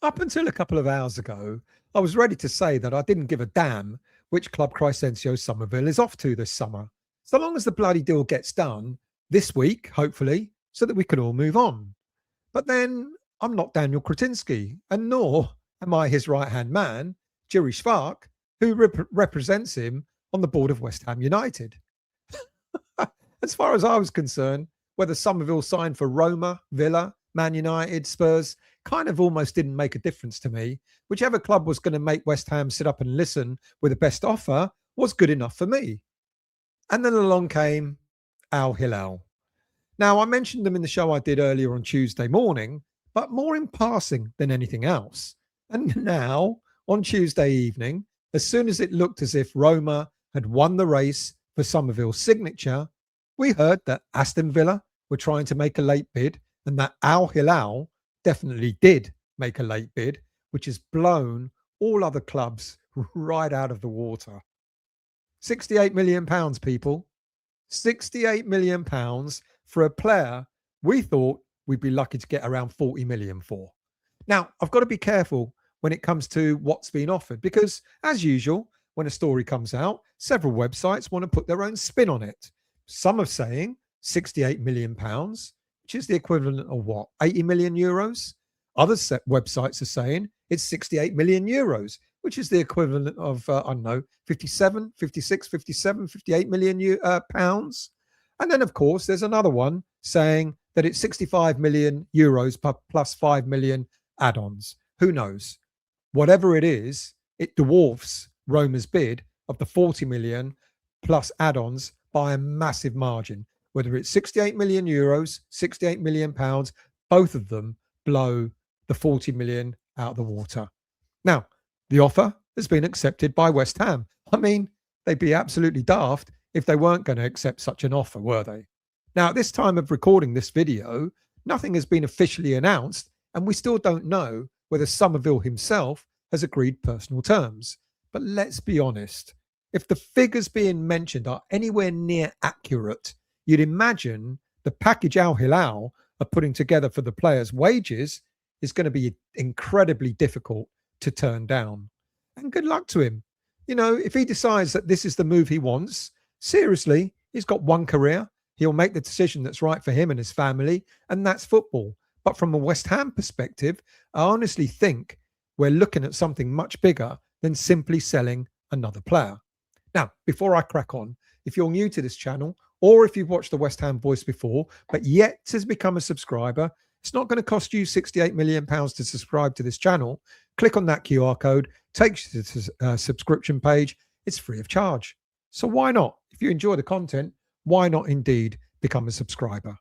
Up until a couple of hours ago, I was ready to say that I didn't give a damn which club Crescencio Somerville is off to this summer, so long as the bloody deal gets done this week, hopefully, so that we can all move on. But then I'm not Daniel Kretinsky, and nor am I his right-hand man, Jiri Svarc, who represents him on the board of West Ham United. As far as I was concerned, whether Somerville signed for Roma, Villa, Man United, Spurs, kind of almost didn't make a difference to me. Whichever club was going to make West Ham sit up and listen with the best offer was good enough for me. And then along came Al Hilal. Now, I mentioned them in the show I did earlier on Tuesday morning, but more in passing than anything else. And now, on Tuesday evening, as soon as it looked as if Roma had won the race for Somerville's signature, we heard that Aston Villa were trying to make a late bid and that Al Hilal definitely did make a late bid, which has blown all other clubs right out of the water. £68 million, people. £68 million for a player we thought we'd be lucky to get around 40 million for. Now, I've got to be careful when it comes to what's been offered because, as usual, when a story comes out, several websites want to put their own spin on it. Some are saying £68 million, which is the equivalent of what, 80 million euros? Other websites are saying it's 68 million euros, which is the equivalent of, 57, 56, 57, 58 million pounds. And then, of course, there's another one saying that it's 65 million euros plus 5 million add-ons. Who knows? Whatever it is, it dwarfs Roma's bid of the 40 million plus add-ons by a massive margin. Whether it's 68 million euros, 68 million pounds, both of them blow the 40 million out of the water. Now, the offer has been accepted by West Ham. I mean, they'd be absolutely daft if they weren't going to accept such an offer, were they? Now, at this time of recording this video, nothing has been officially announced, and we still don't know whether Somerville himself has agreed personal terms. But let's be honest, if the figures being mentioned are anywhere near accurate, you'd imagine the package Al Hilal are putting together for the players' wages is going to be incredibly difficult to turn down. And good luck to him. You know, if he decides that this is the move he wants, seriously, he's got one career. He'll make the decision that's right for him and his family, and that's football. But from a West Ham perspective, I honestly think we're looking at something much bigger than simply selling another player. Now, before I crack on, if you're new to this channel, or if you've watched the West Ham Voice before, but yet has become a subscriber, it's not going to cost you £68 million to subscribe to this channel. Click on that QR code, takes you to the subscription page. It's free of charge. So why not? If you enjoy the content, why not indeed become a subscriber?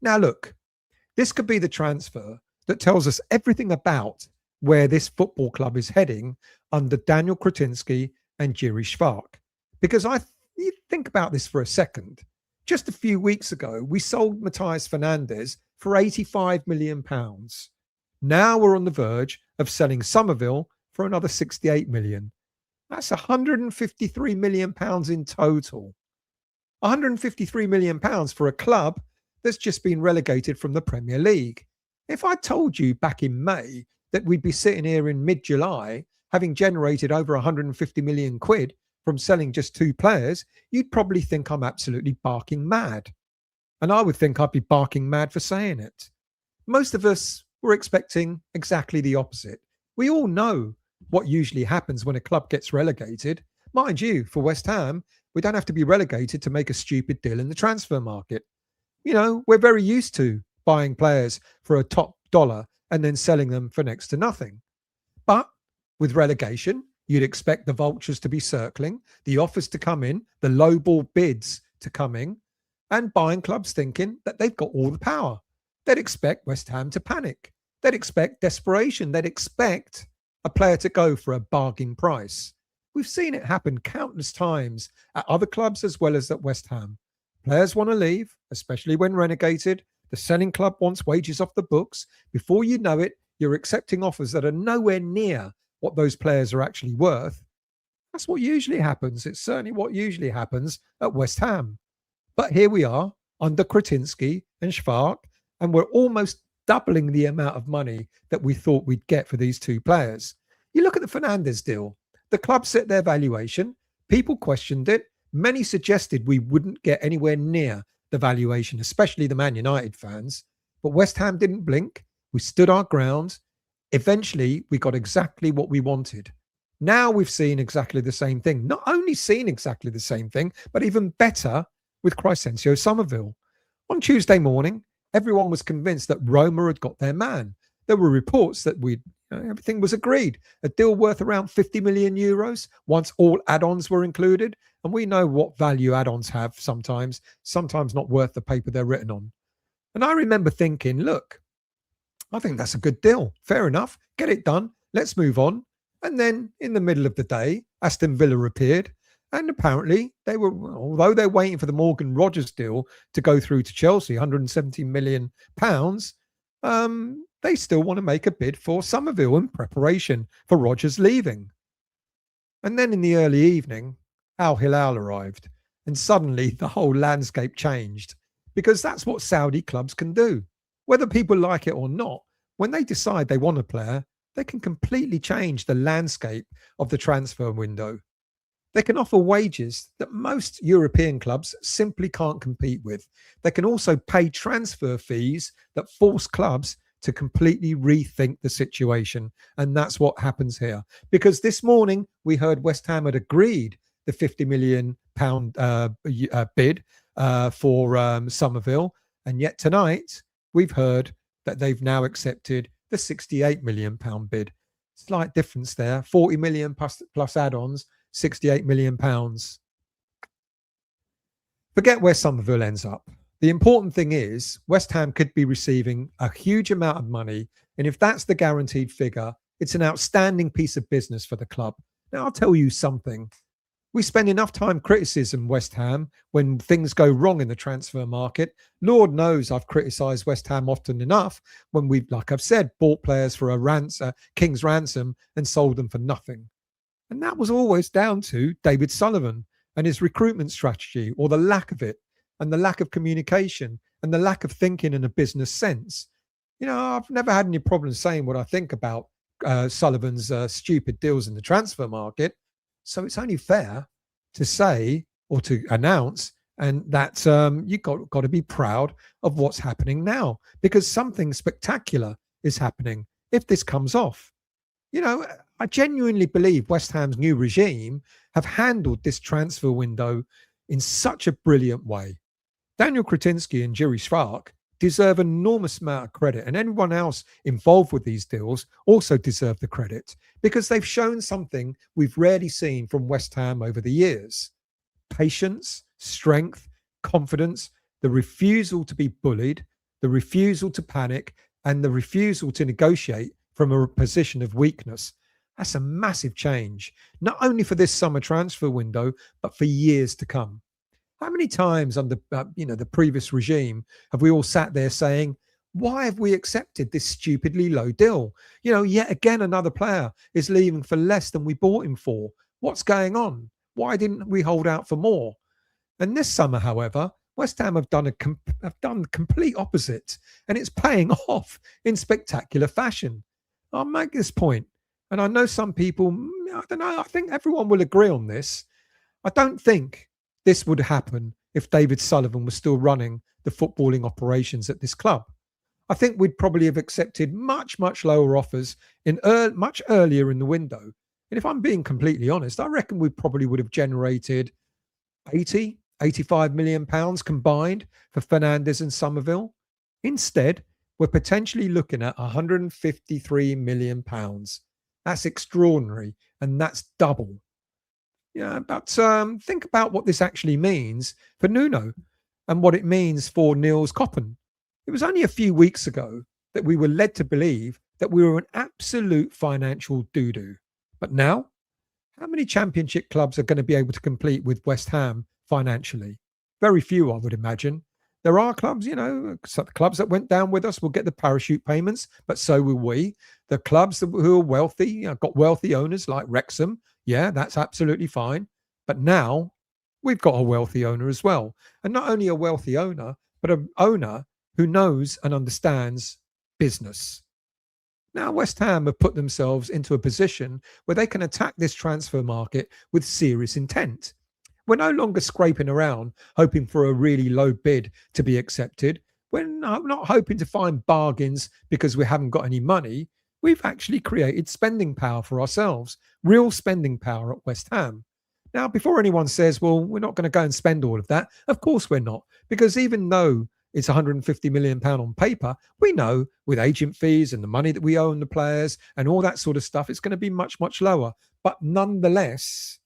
Now, look, this could be the transfer that tells us everything about where this football club is heading under Daniel Kretinsky and Jiri Svarc. Because you think about this for a second. Just a few weeks ago, we sold Mateus Fernandes for £85 million. Now we're on the verge of selling Somerville for another 68 million. That's £153 million in total. £153 million for a club that's just been relegated from the Premier League. If I told you back in May that we'd be sitting here in mid-July having generated over 150 million quid from selling just two players, you'd probably think I'm absolutely barking mad. And I would think I'd be barking mad for saying it. Most of us were expecting exactly the opposite. We all know what usually happens when a club gets relegated. Mind you, for West Ham, we don't have to be relegated to make a stupid deal in the transfer market. You know, we're very used to buying players for a top dollar and then selling them for next to nothing. But with relegation, you'd expect the vultures to be circling, the offers to come in, the lowball bids to come in, and buying clubs thinking that they've got all the power. They'd expect West Ham to panic. They'd expect desperation. They'd expect a player to go for a bargain price. We've seen it happen countless times at other clubs as well as at West Ham. Players want to leave, especially when relegated. The selling club wants wages off the books. Before you know it, you're accepting offers that are nowhere near what those players are actually worth. That's what usually happens. It's certainly what usually happens at West Ham. But here we are under Kretinsky and Svarc, and we're almost doubling the amount of money that we thought we'd get for these two players. You look at the Fernandes deal. The club set their valuation. People questioned it. Many suggested we wouldn't get anywhere near the valuation, especially the Man United fans. But West Ham didn't blink. We stood our ground. Eventually, we got exactly what we wanted. Now we've seen exactly the same thing. Not only seen exactly the same thing, but even better with Kretinsky's Somerville. On Tuesday morning, everyone was convinced that Roma had got their man. There were reports that everything was agreed. A deal worth around 50 million euros once all add-ons were included. And we know what value add-ons have sometimes not worth the paper they're written on. And I remember thinking, look, I think that's a good deal. Fair enough. Get it done. Let's move on. And then in the middle of the day, Aston Villa appeared. And apparently they were, although they're waiting for the Morgan Rogers deal to go through to Chelsea, £170 million, they still want to make a bid for Somerville in preparation for Rogers leaving. And then in the early evening, Al Hilal arrived. And suddenly the whole landscape changed, because that's what Saudi clubs can do. Whether people like it or not, when they decide they want a player, they can completely change the landscape of the transfer window. They can offer wages that most European clubs simply can't compete with. They can also pay transfer fees that force clubs to completely rethink the situation. And that's what happens here. Because this morning we heard West Ham had agreed the £50 million bid for Somerville. And yet tonight we've heard that they've now accepted the £68 million bid. Slight difference there, 40 million plus add-ons, £68 million. Forget where Somerville ends up. The important thing is West Ham could be receiving a huge amount of money. And if that's the guaranteed figure, it's an outstanding piece of business for the club. Now, I'll tell you something. We spend enough time criticizing West Ham when things go wrong in the transfer market. Lord knows I've criticised West Ham often enough when we've, like I've said, bought players for a king's ransom and sold them for nothing. And that was always down to David Sullivan and his recruitment strategy, or the lack of it, and the lack of communication and the lack of thinking in a business sense. You know, I've never had any problems saying what I think about Sullivan's stupid deals in the transfer market. So it's only fair to say or to announce and that you've got to be proud of what's happening now, because something spectacular is happening if this comes off. You know, I genuinely believe West Ham's new regime have handled this transfer window in such a brilliant way. Daniel Kretinsky and Jiri Svarc deserve an enormous amount of credit, and anyone else involved with these deals also deserve the credit, because they've shown something we've rarely seen from West Ham over the years. Patience, strength, confidence, the refusal to be bullied, the refusal to panic, and the refusal to negotiate from a position of weakness. That's a massive change, not only for this summer transfer window, but for years to come. How many times under the previous regime have we all sat there saying, why have we accepted this stupidly low deal? You know, yet again, another player is leaving for less than we bought him for. What's going on? Why didn't we hold out for more? And this summer, however, West Ham have done the complete opposite, and it's paying off in spectacular fashion. I'll make this point, and I know some people, I don't know, I think everyone will agree on this. I don't think this would happen if David Sullivan was still running the footballing operations at this club. I think we'd probably have accepted much, much lower offers much earlier in the window. And if I'm being completely honest, I reckon we probably would have generated 80, 85 million pounds combined for Fernandes and Somerville. Instead, we're potentially looking at 153 million pounds. That's extraordinary, and that's double. Yeah, but think about what this actually means for Nuno and what it means for Niels Koppen. It was only a few weeks ago that we were led to believe that we were an absolute financial doo-doo. But now, how many championship clubs are going to be able to compete with West Ham financially? Very few, I would imagine. There are clubs, you know, clubs that went down with us will get the parachute payments, but so will we. The clubs who are wealthy, got wealthy owners like Wrexham. Yeah, that's absolutely fine. But now we've got a wealthy owner as well. And not only a wealthy owner, but an owner who knows and understands business. Now, West Ham have put themselves into a position where they can attack this transfer market with serious intent. We're no longer scraping around hoping for a really low bid to be accepted. We're not hoping to find bargains because we haven't got any money. We've actually created spending power for ourselves, real spending power at West Ham. Now, before anyone says, well, we're not going to go and spend all of that, of course we're not. Because even though it's £150 million on paper, we know with agent fees and the money that we owe on the players and all that sort of stuff, it's going to be much, much lower. But nonetheless,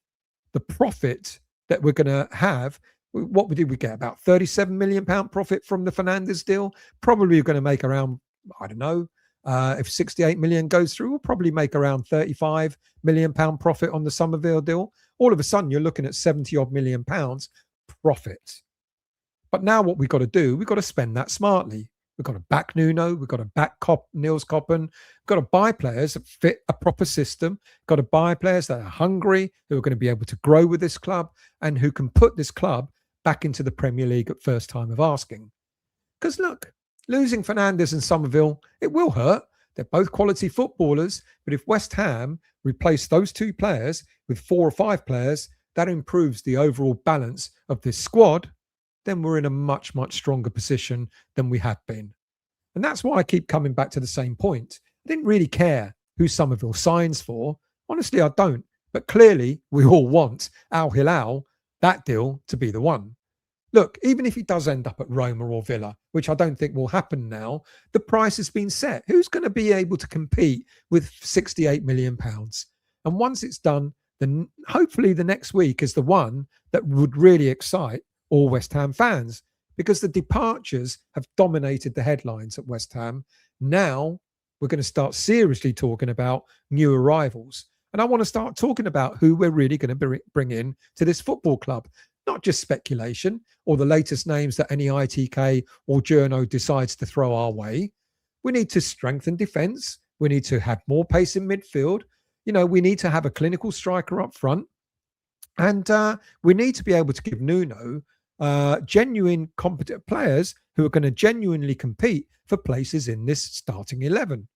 the profit that we're going to have, what did we get? About £37 million profit from the Fernandes deal. Probably going to make around, I don't know, if 68 million goes through, we'll probably make around £35 million profit on the Somerville deal. All of a sudden, you're looking at 70 odd million pounds profit. But now what we've got to do, we've got to spend that smartly. We've got to back Nuno. We've got to back Niels Coppen. We've got to buy players that fit a proper system. We've got to buy players that are hungry, who are going to be able to grow with this club and who can put this club back into the Premier League at first time of asking. Because look, losing Fernandes and Somerville, it will hurt. They're both quality footballers. But if West Ham replace those two players with 4 or 5 players, that improves the overall balance of this squad. Then we're in a much, much stronger position than we had been. And that's why I keep coming back to the same point. I didn't really care who Somerville signs for. Honestly, I don't. But clearly, we all want Al Hilal, that deal, to be the one. Look, even if he does end up at Roma or Villa, which I don't think will happen now, the price has been set. Who's going to be able to compete with £68 million? And once it's done, then hopefully the next week is the one that would really excite all West Ham fans, because the departures have dominated the headlines at West Ham. Now we're going to start seriously talking about new arrivals. And I want to start talking about who we're really going to bring in to this football club. Not just speculation or the latest names that any ITK or journo decides to throw our way. We need to strengthen defence. We need to have more pace in midfield. You know, we need to have a clinical striker up front. And we need to be able to give Nuno genuine competent players who are going to genuinely compete for places in this starting 11.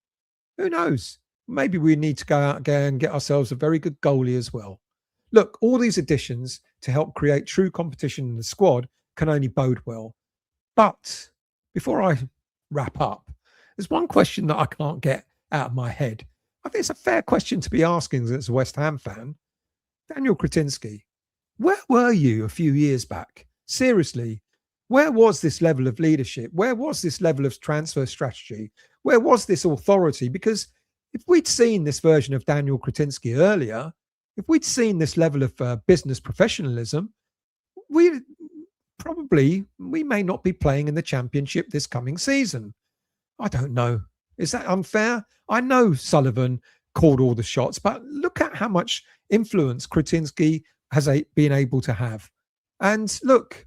Who knows? Maybe we need to go out again and get ourselves a very good goalie as well. Look, all these additions to help create true competition in the squad can only bode well. But before I wrap up, there's one question that I can't get out of my head. I think it's a fair question to be asking as a West Ham fan. Daniel Kretinsky, where were you a few years back? Seriously, where was this level of leadership? Where was this level of transfer strategy? Where was this authority? Because if we'd seen this version of Daniel Kretinsky earlier, if we'd seen this level of business professionalism, we may not be playing in the Championship this coming season. I don't know. Is that unfair? I know Sullivan called all the shots, but look at how much influence Kretinsky has been able to have. And look,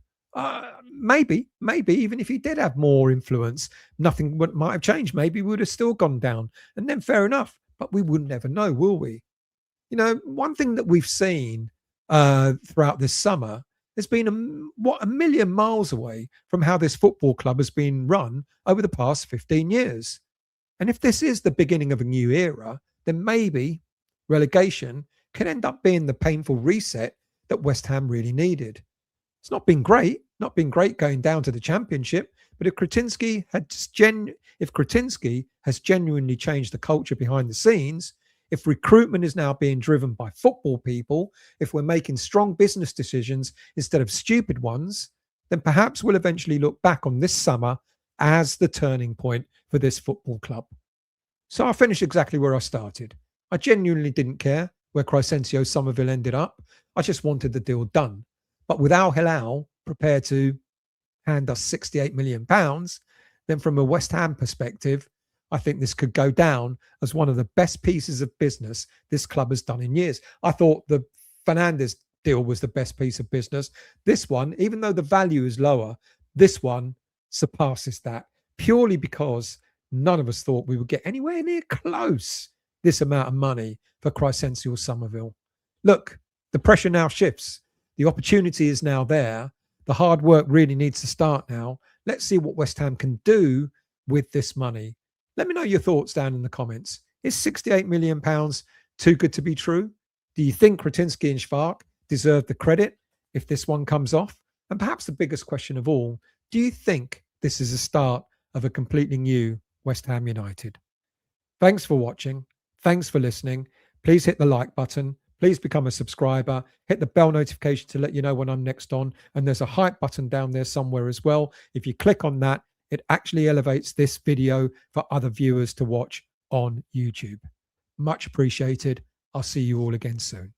maybe even if he did have more influence, nothing might have changed. Maybe we would have still gone down. And then fair enough. But we would never know, will we? You know, one thing that we've seen throughout this summer has been a million miles away from how this football club has been run over the past 15 years. And if this is the beginning of a new era, then maybe relegation can end up being the painful reset that West Ham really needed. It's not been great going down to the Championship, but if Kretinsky has genuinely changed the culture behind the scenes, if recruitment is now being driven by football people, if we're making strong business decisions instead of stupid ones, then perhaps we'll eventually look back on this summer as the turning point for this football club. So I finished exactly where I started. I genuinely didn't care where Kretinsky'S Somerville ended up. I just wanted the deal done. But with Al Hilal prepared to hand us £68 million, then from a West Ham perspective, I think this could go down as one of the best pieces of business this club has done in years. I thought the Fernandes deal was the best piece of business. This one, even though the value is lower, this one surpasses that purely because none of us thought we would get anywhere near close this amount of money for Kretinsky'S Somerville. Look, the pressure now shifts. The opportunity is now there. The hard work really needs to start now. Let's see what West Ham can do with this money. Let me know your thoughts down in the comments. Is £68 million too good to be true? Do you think Kretinsky and Svarc deserve the credit if this one comes off? And perhaps the biggest question of all, do you think this is the start of a completely new West Ham United? Thanks for watching. Thanks for listening. Please hit the like button. Please become a subscriber. Hit the bell notification to let you know when I'm next on. And there's a hype button down there somewhere as well. If you click on that, it actually elevates this video for other viewers to watch on YouTube. Much appreciated. I'll see you all again soon.